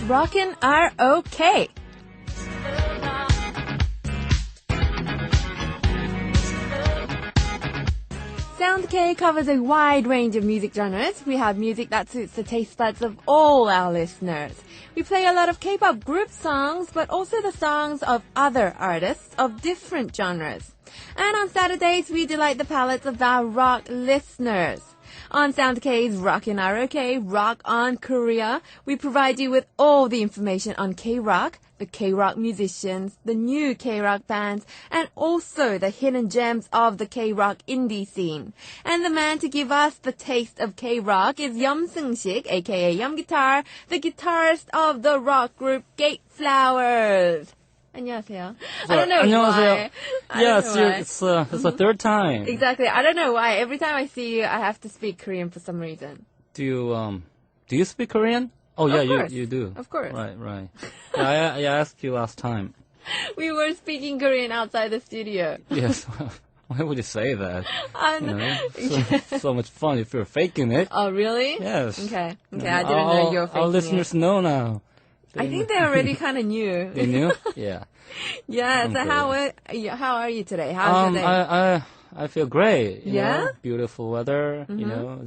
Rockin' are okay. Sound K covers a wide range of music genres. We have music that suits the taste buds of all our listeners. We play a lot of K-pop group songs, but also the songs of other artists of different genres. And on Saturdays, we delight the palates of our rock listeners. On Sound K's Rockin' are okay, Rock on Korea, we provide you with all the information on K-rock, the K-rock musicians, the new K-rock bands, and also the hidden gems of the K-rock indie scene. And the man to give us the taste of K-rock is Yeom Seung-shik, aka Yeom Guitar, the guitarist of the rock group GateFlowers. 안녕하세요. I don't know 안녕하세요. why. Yes, it's the third time. Exactly. I don't know why. Every time I see you, I have to speak Korean for some reason. Do you speak Korean? Oh yeah, Of course. you do. Of course. Right. Yeah, I asked you last time. We were speaking Korean outside the studio. Yes. Why would you say that? I You know. know, so much fun if you're faking it. Oh, really? Yes. Okay. I didn't know you were faking Our listeners it. know now. I think they already kind of knew. They knew? Yeah. Yeah. So Okay. how are you today? How's your day? I feel great. You Yeah? know? Beautiful weather. You know,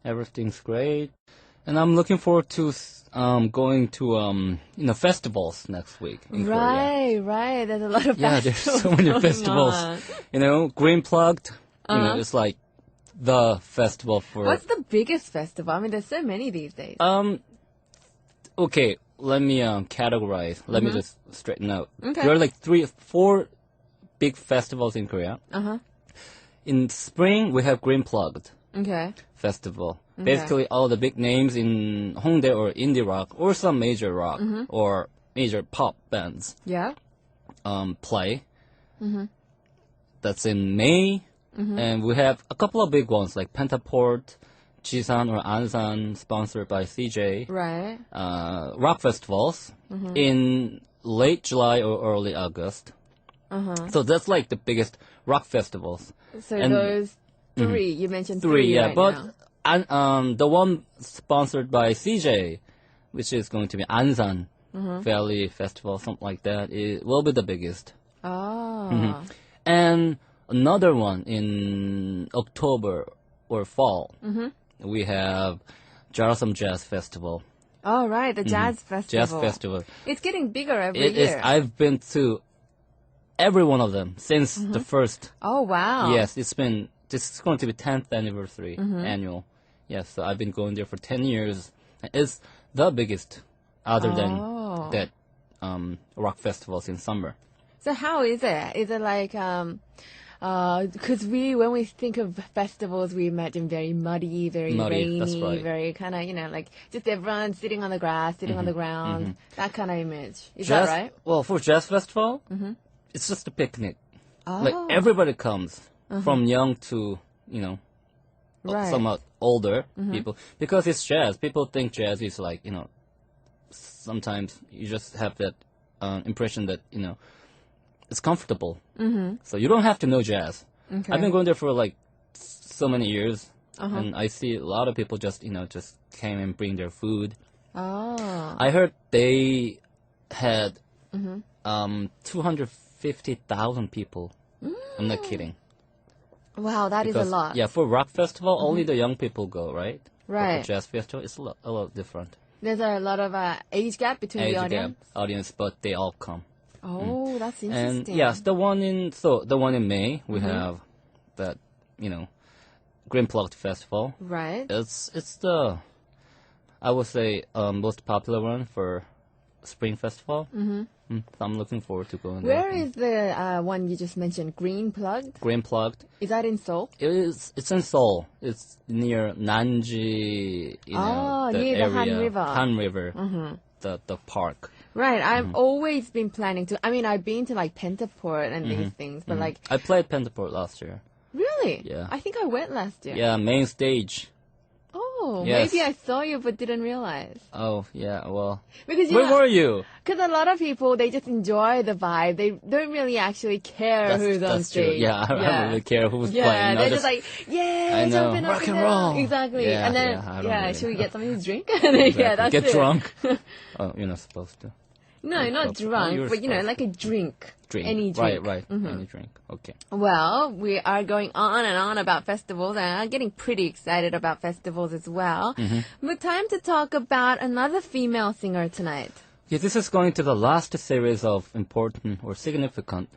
everything's great, and I'm looking forward to going to festivals next week in Korea. Right. There's a lot of Yeah, there's festivals so many going festivals. on. You know, Green Plugged. You know, it's like the festival for. What's the biggest festival? I mean, there's so many these days. Okay, let me categorize. Let me just straighten out. Okay. There are like 4 big festivals in Korea. In spring, we have Green Plugged Okay. Festival. Basically, all the big names in Hongdae or indie rock or some major rock or major pop bands Yeah. play. That's in May. And we have a couple of big ones like Pentaport, Jisan or Ansan, sponsored by CJ. Right. Rock festivals in late July or early August. So that's like the biggest rock festivals. So And- those 3, you mentioned 3, yeah. right But now. the one sponsored by CJ, which is going to be Ansan Valley Festival, something like that, it will be the biggest. Oh. And another one in October or fall, we have Jarasam Jazz Festival. Oh, right. The jazz festival. Jazz Festival. It's getting bigger every It is. year. I've been to every one of them since the first. Oh, wow. Yes, this is going to be 10th anniversary annual. Yes, so I've been going there for 10 years. It's the biggest other than that rock festivals in summer. So how is it? Is it like, because when we think of festivals, we imagine very muddy, very rainy, that's right. very kind of, like just everyone sitting on the grass, sitting on the ground, that kind of image. Is that right? Well, for Jazz Festival, it's just a picnic. Oh. Like everybody comes, from young to, Right. somewhat older people. Because it's jazz. People think jazz is like, sometimes you just have that impression that, it's comfortable. So you don't have to know jazz. Okay. I've been going there for like so many years. And I see a lot of people just came and bring their food. Oh. I heard they had 250,000 people. I'm not kidding. Wow, that is a lot. Yeah, for rock festival, only the young people go, right? But Right. for jazz festival, it's a lot different. There's a lot of age gap between the Age gap, audience. audience, but they all come. Oh, that's And interesting. yes, the one in May, we have that, Green Plugged Festival. Right. It's the, I would say, most popular one for Spring Festival. So I'm looking forward to going Where there. is the one you just mentioned, Green Plugged? Green Plugged? Is that in Seoul? It's in Seoul. It's near Nanji, Oh, the near the Han area. River. Han River, the park. Right. I've always been planning to. I mean, I've been to like Pentaport and these things, but like, I played Pentaport last year. really? Yeah. I think I went last year. Yeah, main stage. Oh, Oh, Yes. maybe I saw you but didn't realize. Oh, yeah, well. Because Where were you? Because a lot of people, they just enjoy the vibe. They don't really actually care who's on That's true. stage. Yeah, I don't really care who's Yeah, playing. they're just like, yeah, I know. jumping up Rock and and down. roll. Exactly. Yeah, and then, yeah, I don't really should we know. get something to drink? And then, Exactly. yeah, that's Get it. drunk. Oh, you're not supposed to. No, not drunk, you're but supposed like a drink. Drink. Any drink. Right. Any drink. Okay. Well, we are going on and on about festivals and I'm getting pretty excited about festivals as well. But time to talk about another female singer tonight. Yeah, this is going to the last series of important or significant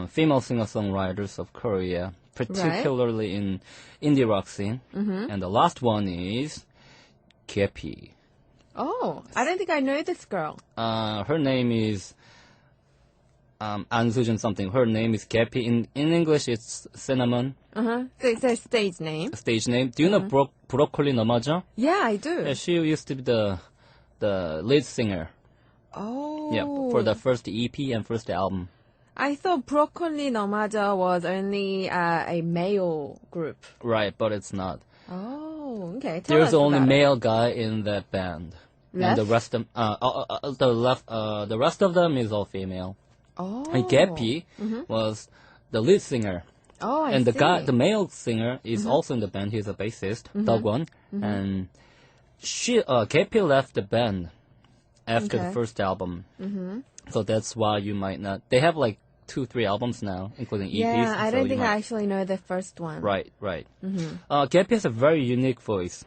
female singer-songwriters of Korea, particularly in indie rock scene. And the last one is Kepi. Oh, I don't think I know this girl. Her name is An Sujin something. Her name is Kepi. In English, it's Cinnamon. So it's her stage name. Stage name. Do you know Broccoli 넘어져? Yeah, I do. Yeah, she used to be the lead singer. Oh. Yeah, for the first EP and first album. I thought Broccoli 넘어져 was only a male group. Right, but it's not. Oh, okay. Tell There's us only about male guy in that band, and the rest of the rest of them is all female. Oh. And Gepi was the lead singer, Oh, I and see. the male singer is also in the band. He's a bassist, Dogwon, and Gepi left the band after the first album. So that's why you might not. They have like 2-3 albums now, including EPs. Yeah, I so don't you think might- I actually know the first one. Right. Gepi has a very unique voice.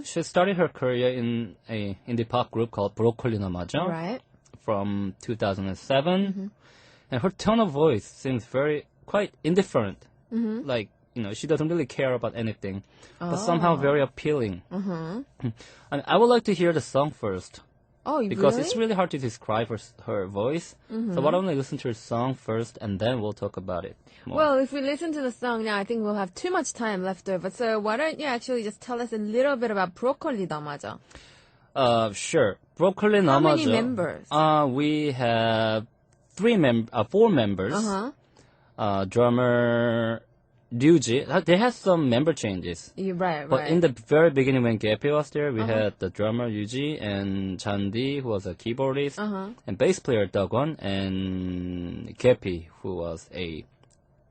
She started her career in a indie pop group called Broccoli 넘어져 Right. from 2007, and her tone of voice seems quite indifferent. Like she doesn't really care about anything, but somehow very appealing. I would like to hear the song first. Oh, Because really? it's really hard to describe her voice. So why don't we listen to her song first, and then we'll talk about it more. Well, if we listen to the song now, I think we'll have too much time left over. So why don't you actually just tell us a little bit about Broccoli 넘어져? Sure. Broccoli How many 넘어져. members? We have 4 members. Drummer Ryuji. They had some member changes. You're right, But right. in the very beginning when Gepi was there, we had the drummer Ryuji and Chandi, who was a keyboardist, and bass player Dogwon, and Gepi, who was a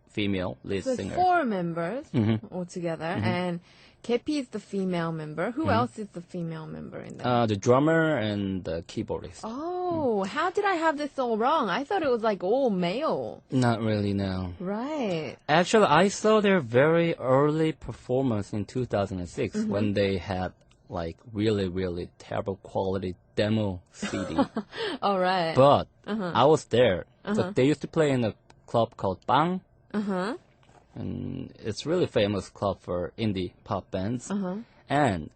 female lead so singer. 4 members altogether, and Kepi is the female member. Who else is the female member in there? The drummer and the keyboardist. Oh, how did I have this all wrong? I thought it was like all male. Not really, no. Right. Actually, I saw their very early performance in 2006 when they had like really, really terrible quality demo CD. All right. But I was there. So they used to play in a club called Bang. And it's really famous club for indie pop bands. And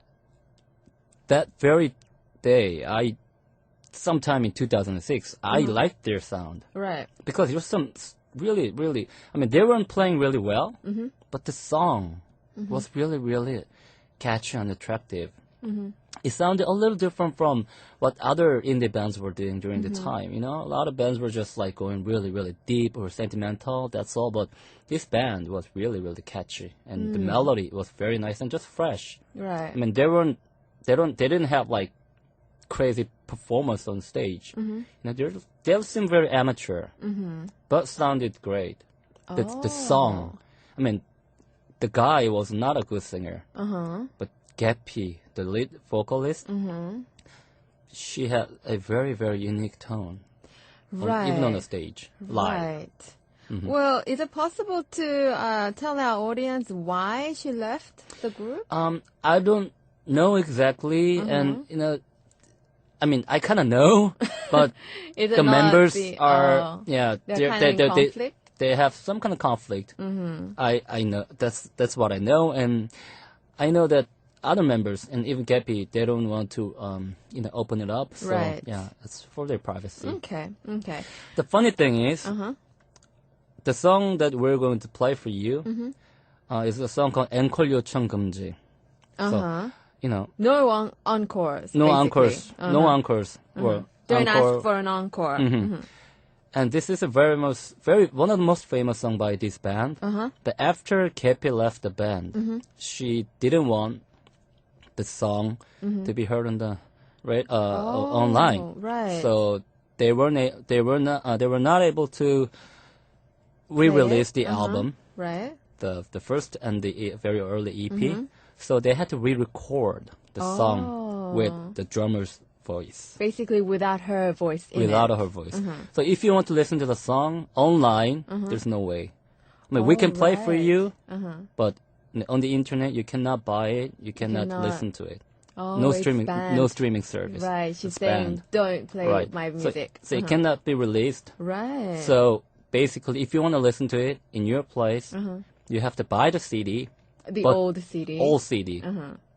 that very day, sometime in 2006, I liked their sound. Right. Because there was some really, really, they weren't playing really well, but the song was really, really catchy and attractive. It sounded a little different from what other indie bands were doing during the time. A lot of bands were just like going really, really deep or sentimental, that's all. But this band was really, really catchy. And the melody was very nice and just fresh. Right. They didn't have like crazy performance on stage. They seemed very amateur, but sounded great. The song, the guy was not a good singer, but Gepi, the lead vocalist, she had a very, very unique tone, even on the stage, live. Right. Well, is it possible to tell our audience why she left the group? I don't know exactly, and I kind of know, but Is it the not members the- are they're kind of in conflict? They have some kind of conflict. I know that's what I know, and I know that other members and even Gepi, they don't want to open it up. So Right. yeah, it's for their privacy. Okay. The funny thing is, the song that we're going to play for you is a song called 앵콜 요청 금지. So No encores. no basically. encores, no encores. Or Don't encore. ask for an encore. And this is one of the most famous songs by this band. But after Kepi left the band, she didn't want the song to be heard on the online. Right. So they were not able to re-release the album, Right. the first and the very early EP. So they had to re-record the song with the drummer's voice. Basically without her voice in Without it. her voice. So if you want to listen to the song online, there's no way. I mean, we can play for you, but on the internet you cannot buy it. You cannot listen to it. Oh, No it's streaming, banned. no streaming service. Right. She's It's saying, banned. don't play Right. my music. So it cannot be released. Right. So basically, if you want to listen to it in your place, you have to buy the CD, the but old CD. old CD.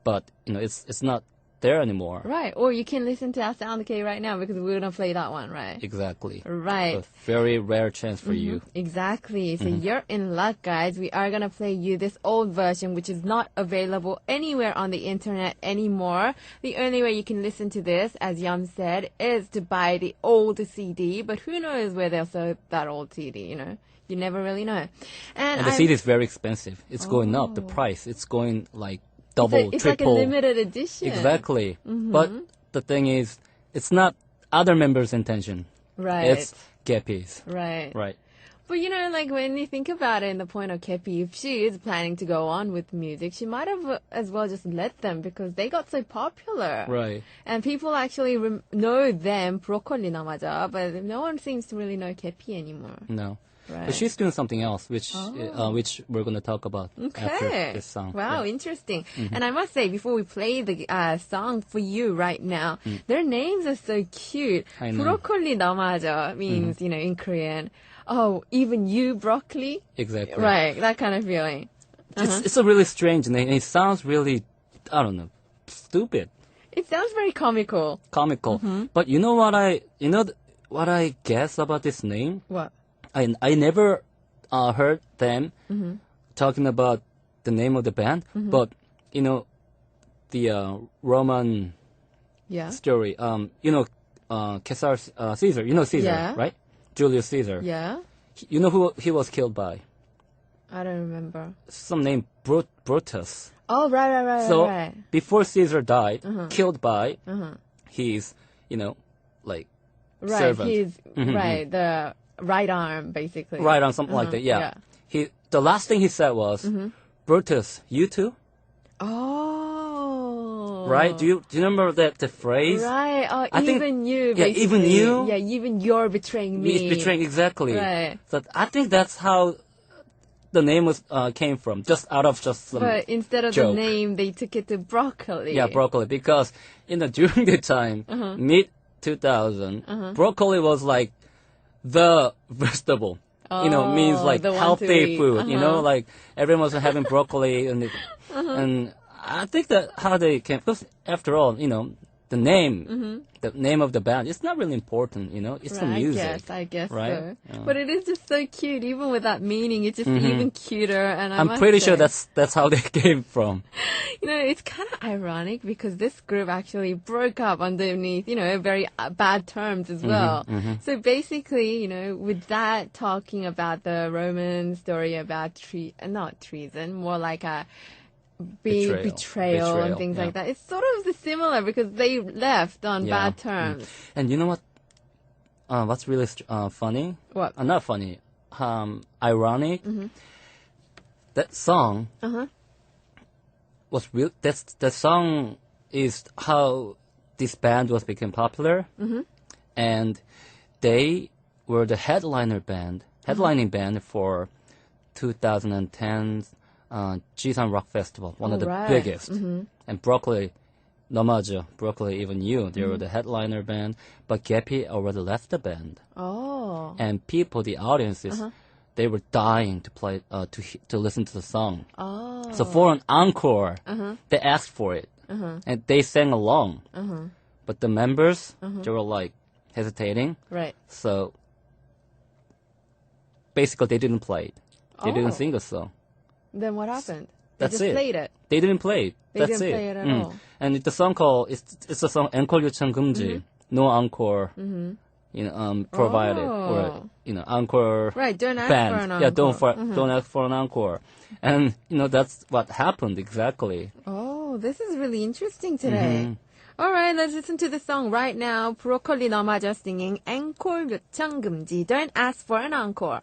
But it's not there anymore. Right. Or you can listen to our Sound K right now because we're going to play that one, right? Exactly. Right. A very rare chance for you. Exactly. So you're in luck, guys. We are going to play you this old version, which is not available anywhere on the internet anymore. The only way you can listen to this, as Yeom said, is to buy the old CD. But who knows where they'll sell that old CD, you know? You never really know. And the CD is very expensive. It's going up. The price. It's going like double, it's triple. like a limited edition. Exactly. But the thing is, it's not other members' intention. Right. It's Kepi's. Right. Right. But you know, like when you think about it in the point of Kepi, if she is planning to go on with music, she might have as well just let them because they got so popular. Right. And people actually know them, broccoli namaja, but no one seems to really know Kepi anymore. No. Right. But she's doing something else, which we're going to talk about after this song. Wow, Yeah. interesting. And I must say, before we play the song for you right now, their names are so cute. I know. Broccoli namaja means, you know, in Korean, oh, even you, broccoli? Exactly. Right, that kind of feeling. It's a really strange name. It sounds really, I don't know, stupid, It sounds very comical. comical. But you know what what I guess about this name? What? I never heard them talking about the name of the band, but you know the Roman Yeah. story. Caesar. You know Caesar, Yeah. right? Julius Caesar. Yeah? You know who he was killed by? I don't remember. Some name Brutus. Oh, right. So right. before Caesar died, killed by his, like Right, servant. he's, right, the right arm, basically. Right on something like that. Yeah. The last thing he said was, Brutus, you too? Oh. Right? Do you remember the phrase? Right. Oh, I think- even you, yeah, basically. even you? Yeah, even you're betraying me. He's betraying exactly. Right. So I think that's how the name was came from, just out of just some But instead of joke. the name, they took it to broccoli. Yeah, broccoli. Because during the time, mid 2000, broccoli was like the vegetable. Means like the one to healthy eat. food. Like everyone was having broccoli, and I think that how they came. Because after all, the name of the band, it's not really important. It's the Right, music. I guess right? so. Yeah. But it is just so cute, even with that meaning. It's just even cuter. And I'm pretty sure that's how they came from. It's kind of ironic because this group actually broke up underneath, very bad terms as well. So basically, with that talking about the Roman story about not treason, more like a betrayal and things like that. It's sort of similar because they left on bad terms. And you know what? What's really funny? What? Not funny. Ironic. That song was real. That song is how this band was became popular, and they were the headlining band for 2010's Jisan Rock Festival, one of the biggest. And Broccoli, even you, they were the headliner band, but Gepi already left the band. Oh. And people, the audiences, they were dying to play, to listen to the song. Oh. So for an encore, they asked for it, and they sang along. But the members, they were like hesitating. Right. So basically, they didn't play it. They didn't sing the song. Then what happened? That's they just it. played it. They didn't play it. They That's didn't it. play it at all. And the song called it's a song encore 요청 금지. No encore. Provided or encore. Right. Don't ask band. for an encore. Yeah. Don't ask for an encore. And that's what happened exactly. Oh, Oh, this is really interesting today. All right, let's listen to the song right now. 브로콜리 너마저 singing 앵콜 요청 금지. Don't ask for an encore.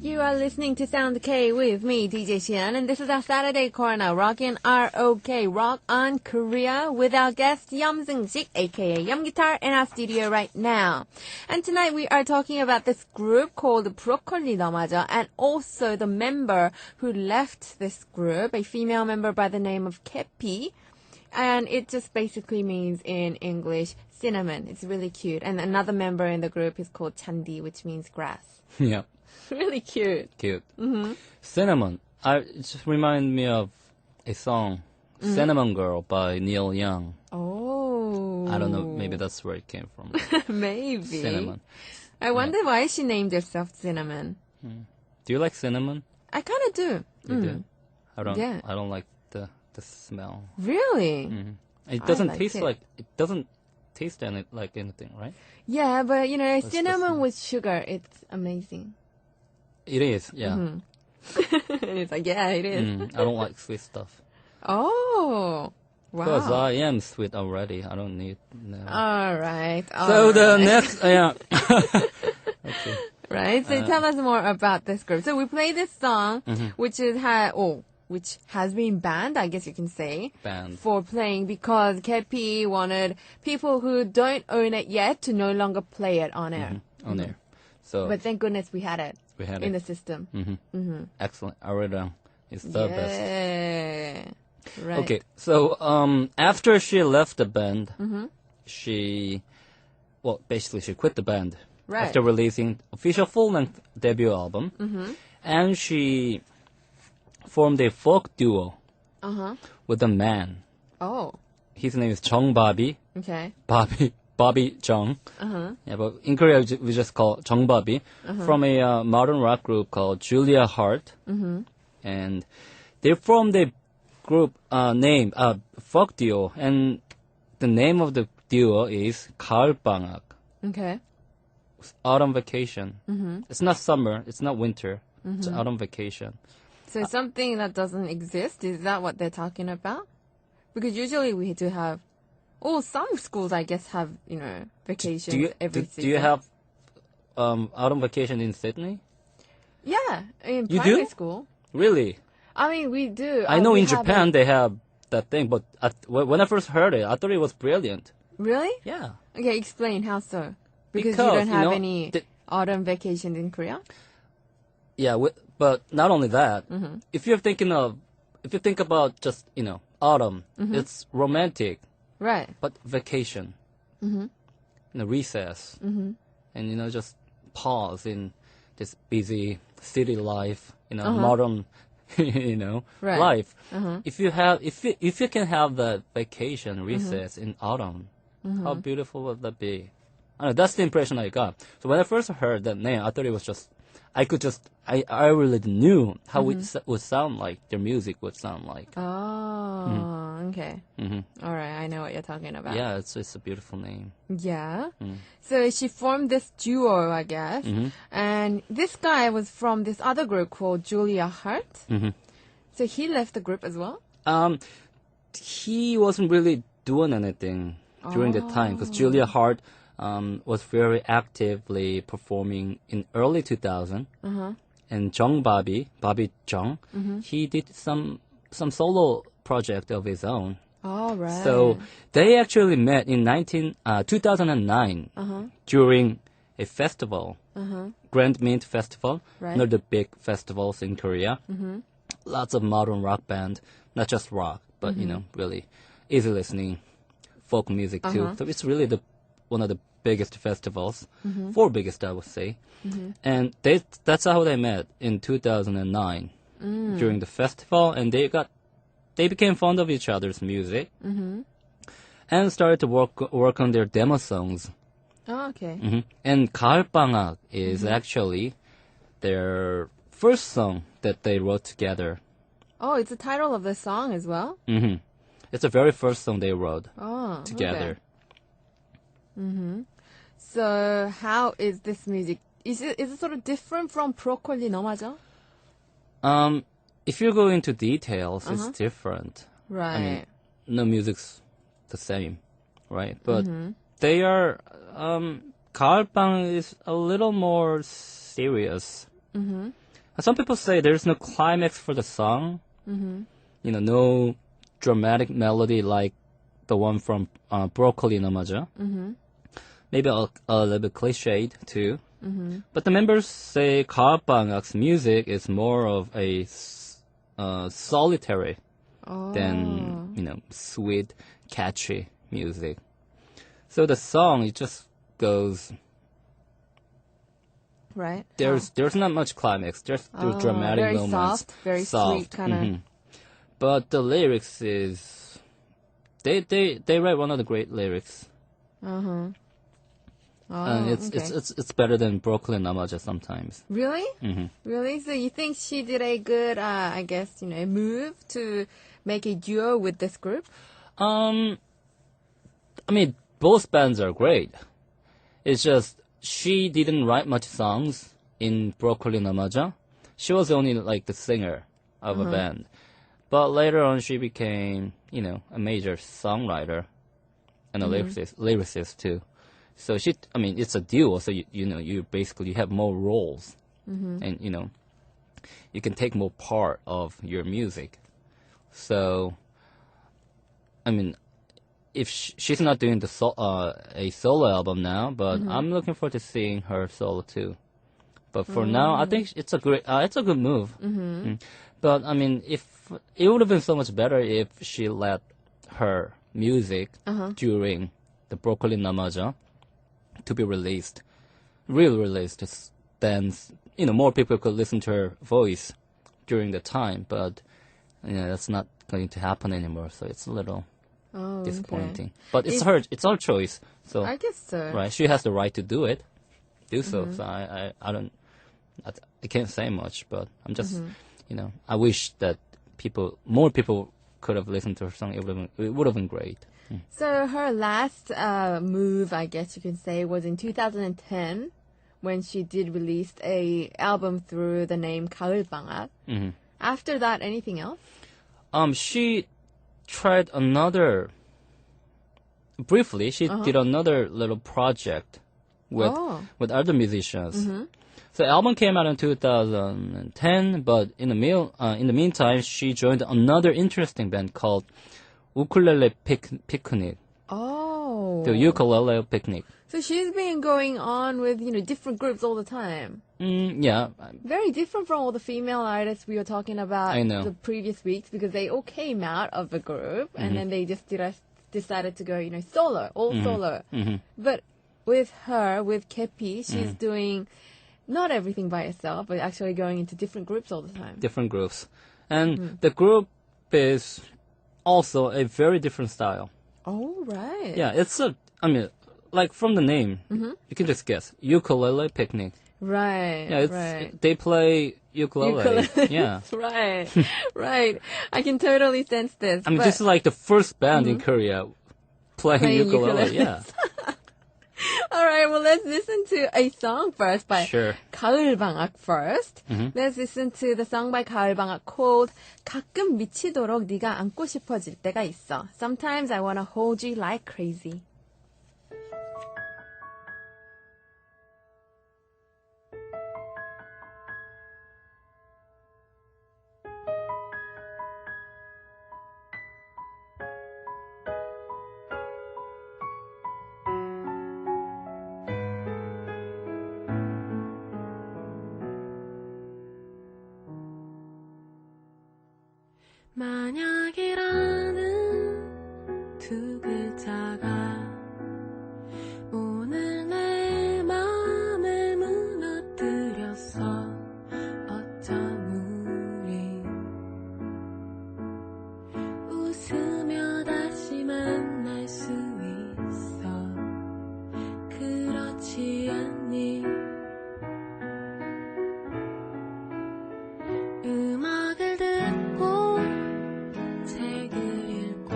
You are listening to Sound K with me, DJ Xian, and this is our Saturday corner, Rockin' R-O-K, Rock on Korea, with our guest, Seung-shik, aka Yeom Guitar, in our studio right now. And tonight we are talking about this group called 브로콜리 너마저, and also the member who left this group, a female member by the name of Kepi. And it just basically means in English, cinnamon. It's really cute. And another member in the group is called Chandi, which means grass. Yeah. Really cute. Cute. Mm-hmm. Cinnamon. It just reminds me of a song, Cinnamon Girl by Neil Young. Oh. I don't know. Maybe that's where it came from. Maybe. Cinnamon. I wonder why she named herself Cinnamon. Do you like cinnamon? I kind of do. You do? I don't. Yeah. I don't like the smell. Really? It doesn't like taste it. like like anything, right? Yeah, but you know, That's cinnamon with sugar, it's amazing. It is, yeah. And it's like, yeah, it is. I don't like sweet stuff. Oh, Because wow. I am sweet already. I don't need no. All right. So the next, yeah. Okay. Right. So tell us more about this group. So we play this song, which has been banned, I guess you can say, Banned. for playing because KP wanted people who don't own it yet to no longer play it on air. On there. So But thank goodness we had it we had in it. the system. Excellent. Arirang is the best. Yeah. Right. Okay, so after she left the band, she quit the band Right. after releasing official full-length debut album, and she formed a folk duo with a man. Oh. His name is Jung Bobby. Okay. Bobby Jung. Yeah, but in Korea we just call Jung Bobby from a modern rock group called Julia Hart, and they formed a group named folk duo, and the name of the duo is 가을방학, Okay. autumn vacation. It's not summer, it's not winter, it's autumn vacation. So something that doesn't exist, is that what they're talking about? Because usually we do have, some schools I guess have, vacations every season. Do you have autumn vacation in Sydney? Yeah, in You primary do? school. Really? I mean, we do. I know we in have Japan they have that thing, but when I first heard it, I thought it was brilliant. Really? Yeah. Okay, explain how so. Because you Because, don't have you know, any autumn vacations in Korea? Yeah, but not only that, if you think about just, autumn, it's romantic, Right. but vacation, recess, and, just pause in this busy city life, modern, Right. life. If you can have that vacation, recess in autumn, how beautiful would that be? I don't know, that's the impression I got. So when I first heard that name, I thought it was just, I really knew how it would sound like, their music would sound like. Oh, okay. All right, I know what you're talking about. Yeah, it's a beautiful name. Yeah. So she formed this duo, I guess. And this guy was from this other group called Julia Hart. So he left the group as well? He wasn't really doing anything during the time because Julia Hart was very actively performing in early 2000. And Bobby Jung, he did some solo project of his own. Oh, right. So they actually met in 2009 during a festival, Grand Mint Festival, Right. one of the big festivals in Korea. Lots of modern rock band, not just rock, but really easy listening folk music too. So it's really one of the biggest festivals, four biggest I would say. And that's how they met in 2009 during the festival, and they became fond of each other's music and started to work on their demo songs. Oh, okay. And 가을방학 is actually their first song that they wrote together. Oh, it's the title of the song as well? It's the very first song they wrote Okay. together. So how is this music? Is it sort of different from 브로콜리 너마저? If you go into details, it's different. Right. I mean, no music's the same, right? But they are, 가을방 is a little more serious. Some people say there's no climax for the song. No dramatic melody like the one from Broccoli 너마저. Maybe a little bit cliched too. But the members say 가을방학's music is more of a solitary than sweet, catchy music. So the song, it just goes. Right. There's not much climax. There's dramatic very moments. Very sweet kind of. But the lyrics is they write one of the great lyrics. And it's better than Brooklyn Namaja sometimes. Really? Really? So you think she did a good, I guess, move to make a duo with this group? I mean, both bands are great. It's just she didn't write much songs in Broccoli Namaja. She was only like the singer of a band. But later on, she became, a major songwriter and a lyricist too. So it's a duo. So you basically have more roles, and you can take more part of your music. So, if she's not doing a solo album now, but I'm looking forward to seeing her solo too. But for now, I think it's a good move. But if it would have been so much better if she let her music during the Broccoli Namaja to be released, then more people could listen to her voice during the time. But that's not going to happen anymore. So it's a little disappointing. Okay. But it's her choice. So I guess so. right, she has the right to do so. So I can't say much, but I'm just I wish that more people could have listened to her song. It would have been great. So her last move, I guess you can say, was in 2010 when she did release a album through the name 가을방학. After that, anything else? She tried briefly, she did another little project with other musicians. So the album came out in 2010, but in the meantime, she joined another interesting band called Ukulele Picnic. Oh. The Ukulele Picnic. So she's been going on with, different groups all the time. Yeah. Very different from all the female artists we were talking about I know. the previous weeks, because they all came out of a group and then they just decided to go, solo, solo. But with her, with Kepi, she's doing not everything by herself, but actually going into different groups all the time. Different groups. And the group is also a very different style. Oh, right. Yeah, it's like from the name, you can just guess. Ukulele Picnic. Right. Yeah, right. They play ukulele. Yeah. Right. Right. I can totally sense this. This is like the first band in Korea playing ukulele. Yeah. All right, well, let's listen to a song first by Sure. 가을방학 first. Let's listen to the song by 가을방학 called 가끔 미치도록 네가 안고 싶어질 때가 있어. Sometimes I wanna hold you like crazy. 만약이라는 두 글자가 오늘 내 맘을 무너뜨렸어. 어쩜 우린 웃으며 다시 만날 수 있어. 그렇지 않니? 음악을 듣고 책을 읽고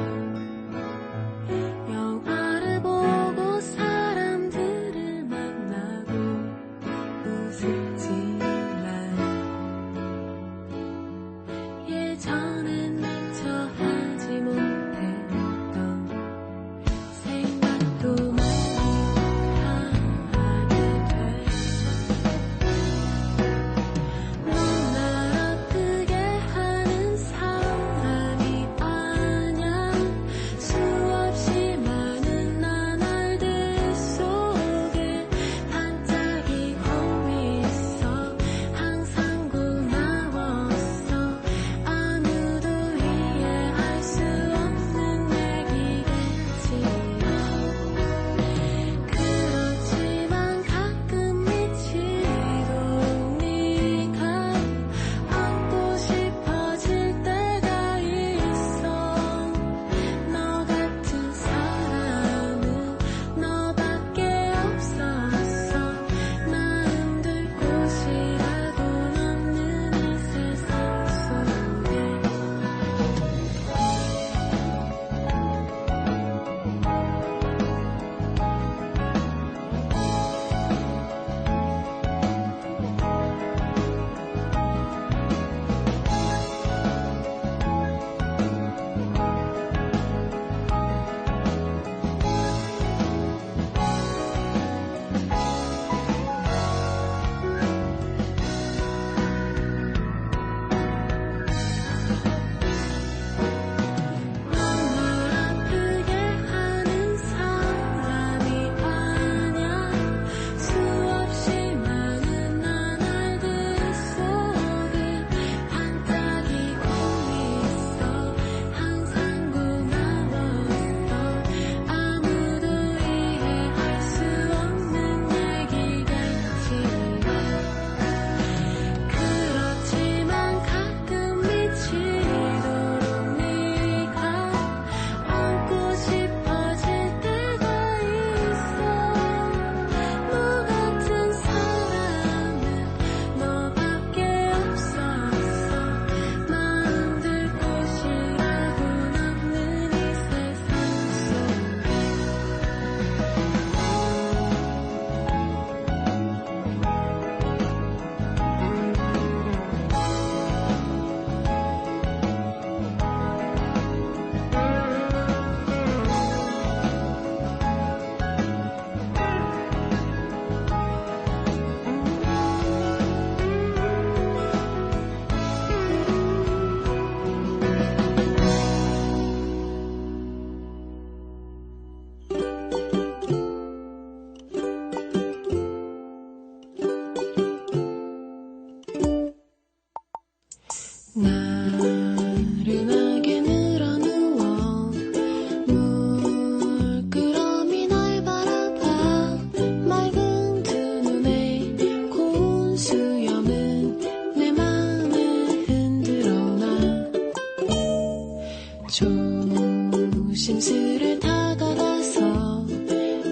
슬슬 다가가서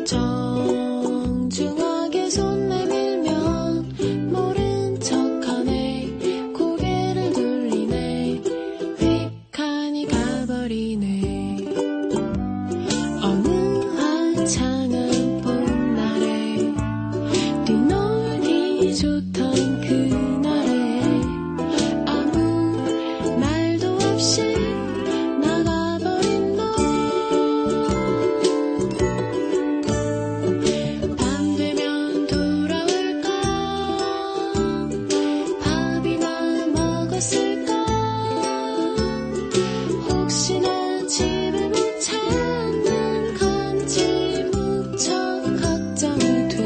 정중하게 손 내밀면 모른 척하네 고개를 돌리네 휙하니 가버리네 어느 한창한 봄날에 뛰놀기 좋던 그날에 아무 말도 없이 나가버린 너 밤 되면 돌아올까 밥이나 먹었을까 혹시나 집을 못 찾는 건지 무척 걱정이 돼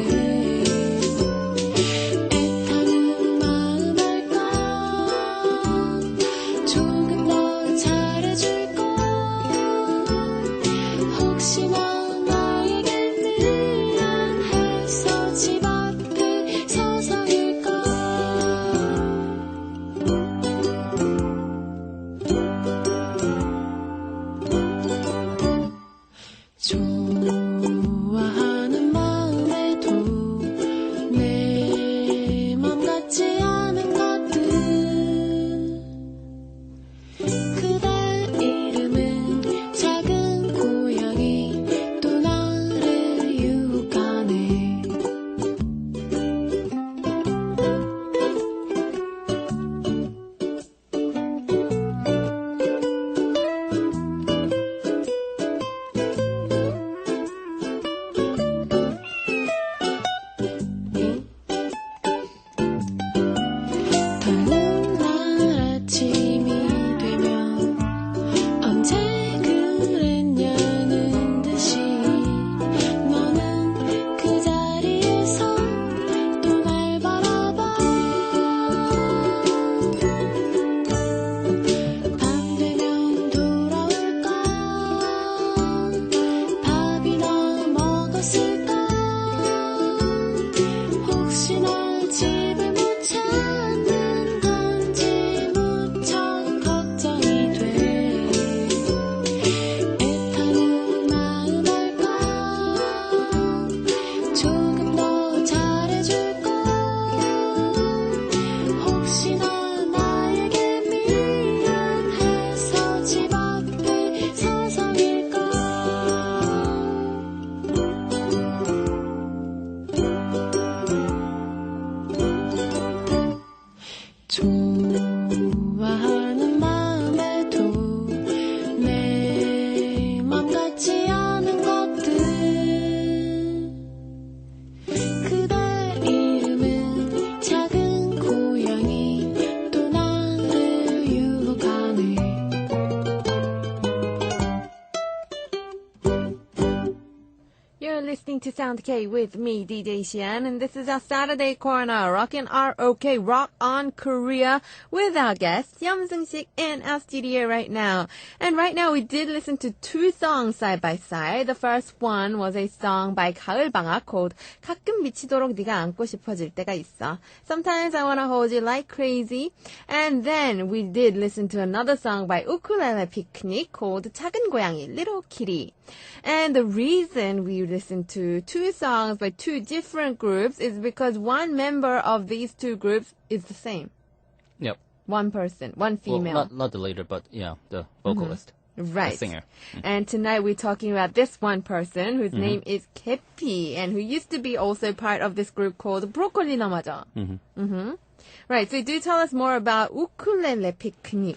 애타는 마음 할까 조금 더 잘해줄까 혹시나 나에게 미안해서 집 앞에 서성일까 좋아하는 마음에도 내 맘 같지 않은 것들 그대 이름은 작은 고양이 또 나를 유혹하네 다음 날 아침이 되면 언제 그랬냐는 듯이 너는 그 자리에서 또 날 바라봐 밤 되면 돌아올까 밥이나 먹었을까 혹시나 집을 못 찾는 건지 무척 걱정이 돼 애타는 마음 할까 조금 더 잘해줄까 혹시나 나에게 미안해서 집 앞에 서성일까 좋아하는 마음에도 내 맘 같지 않은 것들 그대 이름은 작은 고양이 또 나를 유혹하네 You're listening to Sound K with me, DJ Xian, and this is our Saturday corner, Rockin' R-O-K, Rock on Korea, with our guest, Seung-shik in our studio right now. And right now we did listen to two songs side by side. The first one was a song by 가을방학 called 가끔 미치도록 네가 안고 싶어질 때가 있어. Sometimes I wanna hold you like crazy. And then we did listen to another song by Ukulele Picnic called 작은 고양이, Little Kitty. And the reason we listened to two songs by two different groups is because one member of these two groups is the same. Yep. One person, one female. Well, not the leader, but yeah, the vocalist. Right. The singer. And tonight we're talking about this one person whose name is Kepi and who used to be also part of this group called 브로콜리 너마저. Right. So do tell us more about Ukulele Picnic.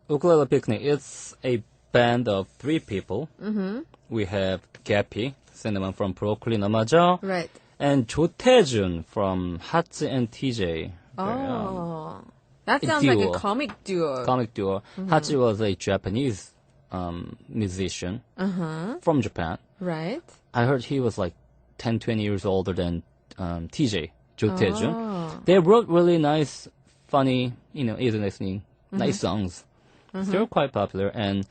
Ukulele Picnic, it's a band of three people. We have Gappy, cinnamon from 브로콜리 너마저. Right. And 조태준 from 하츠 and TJ. Oh. That sounds like a comic duo. Comic duo. Hachi was a Japanese musician from Japan. Right. I heard he was like 10, 20 years older than TJ, 조태준. They wrote really nice, funny, easy listening, nice songs. They're quite popular. And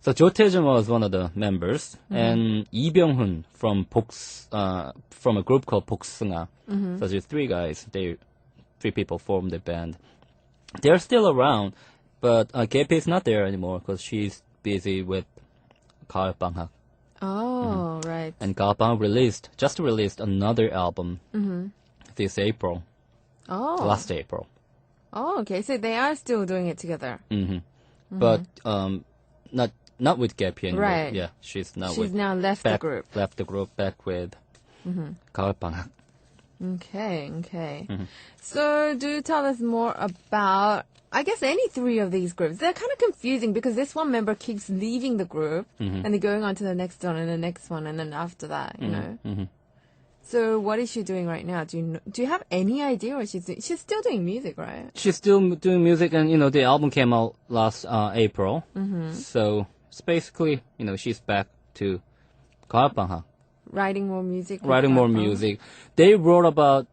so 조태준 was one of the members. And 이병훈 from from a group called 복숭아. So there's three guys. Three people formed the band. They're still around, but KP is not there anymore because she's busy with 가을방학. Oh, right. And 가을방학 just released another album this April, Oh. last April. Oh, okay. So they are still doing it together. But not with Gappy anymore. Right. Yeah, she's now left the group. Left the group back with 가을방학. Okay. So do tell us more about, I guess, any three of these groups. They're kind of confusing because this one member keeps leaving the group and they're going on to the next one and the next one and then after that, you know. So what is she doing right now? Do you have any idea what she's doing? She's still doing music, right? She's still doing music, and the album came out last April. So it's basically, she's back to 가을방학. Writing more music. They wrote about,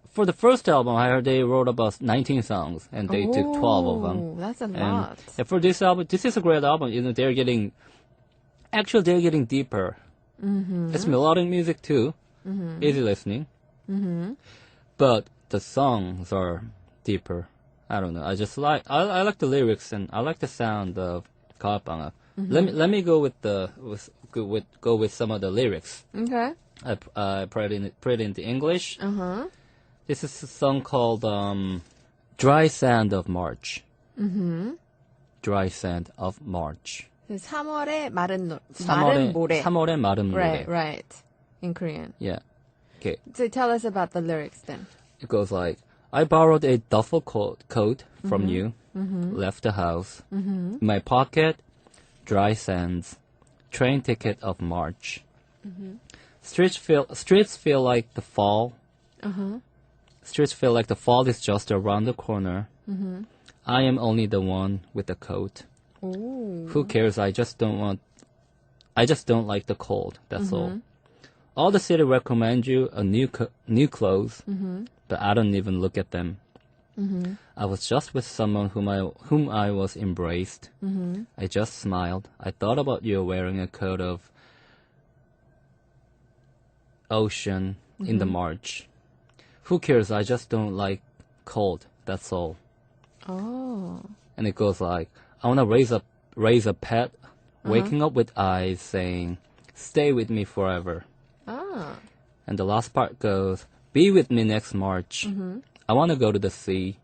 for the first album, I heard they wrote about 19 songs, and they took 12 of them. That's a lot. And for this album, this is a great album. They're getting deeper. It's melodic music too, easy listening. But the songs are deeper. I don't know. I like the lyrics and I like the sound of 가을방학. Let me go with some of the lyrics. Okay. I put it into English. This is a song called "Dry Sand of March." Dry Sand of March. 3월의 마른 모래. 3월의 마른 모래. Right. In Korean. Yeah. Okay. So tell us about the lyrics then. It goes like, I borrowed a duffel coat from you, left the house. In my pocket, dry sands, train ticket of March. Streets feel like the fall. Streets feel like the fall is just around the corner. I am only the one with the coat. Ooh. Who cares? I just don't like the cold. That's all. All the city recommend you a new clothes, but I don't even look at them. I was just with someone whom I was embraced. I just smiled. I thought about you wearing a coat of ocean in the March. Who cares? I just don't like cold. That's all. Oh. And it goes like, I want to raise a pet, waking up with eyes saying, stay with me forever. Ah. And the last part goes, be with me next March. I want to go to the sea,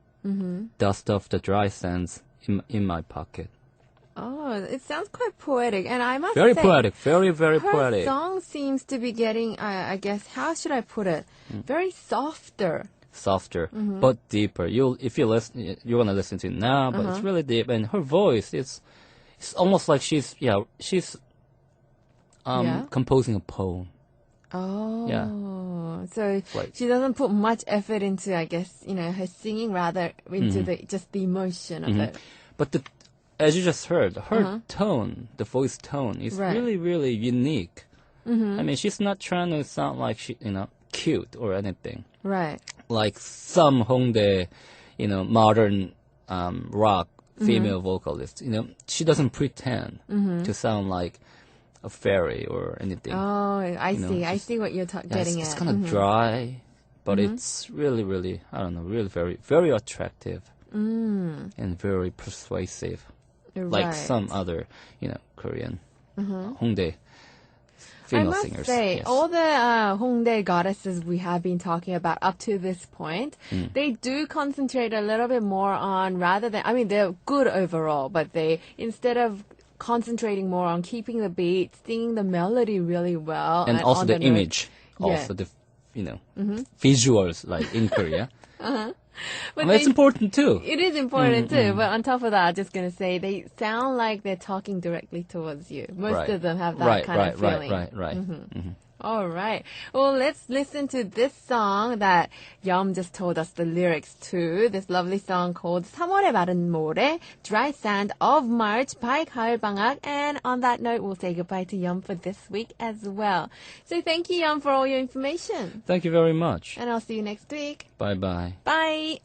dust off the dry sands in my pocket. Oh, it sounds quite poetic. And I must Very say, poetic, very, very her poetic. song seems to be getting, I guess, how should I put it? Very softer. But deeper. If you listen, you want to listen to it now, but it's really deep. And her voice, it's almost like she's composing a poem. Oh. Yeah. So Like- she doesn't put much effort into, I guess, her singing, rather into just the emotion of it. But as you just heard, her tone, the voice tone, is Right. really, really unique. I mean, she's not trying to sound like cute or anything. Right. Like some Hongdae, modern rock female vocalist. She doesn't pretend to sound like a fairy or anything. Oh, I see. I just- see what you're getting It's at. kind of dry, but it's really, really, I don't know, really very, very attractive and very persuasive. Like Right. some other, Korean Hongdae I female must singers. say, Yes. all the Hongdae goddesses we have been talking about up to this point, they do concentrate a little bit more on, rather than, I mean, they're good overall, but instead of concentrating more on keeping the beat, singing the melody really well. And also on the note. image, Yeah. also the, visuals, like in Korea. But It's they- important too. It is important too, but on top of that, I'm just going to say they sound like they're talking directly towards you. Most of them have that kind of feeling. Right. All right. Well, let's listen to this song that Yeom just told us the lyrics to. This lovely song called 3월의 마른 모래, Dry Sand of March by 가을방학. And on that note, we'll say goodbye to Yeom for this week as well. So thank you, Yeom, for all your information. Thank you very much. And I'll see you next week. Bye-bye. Bye.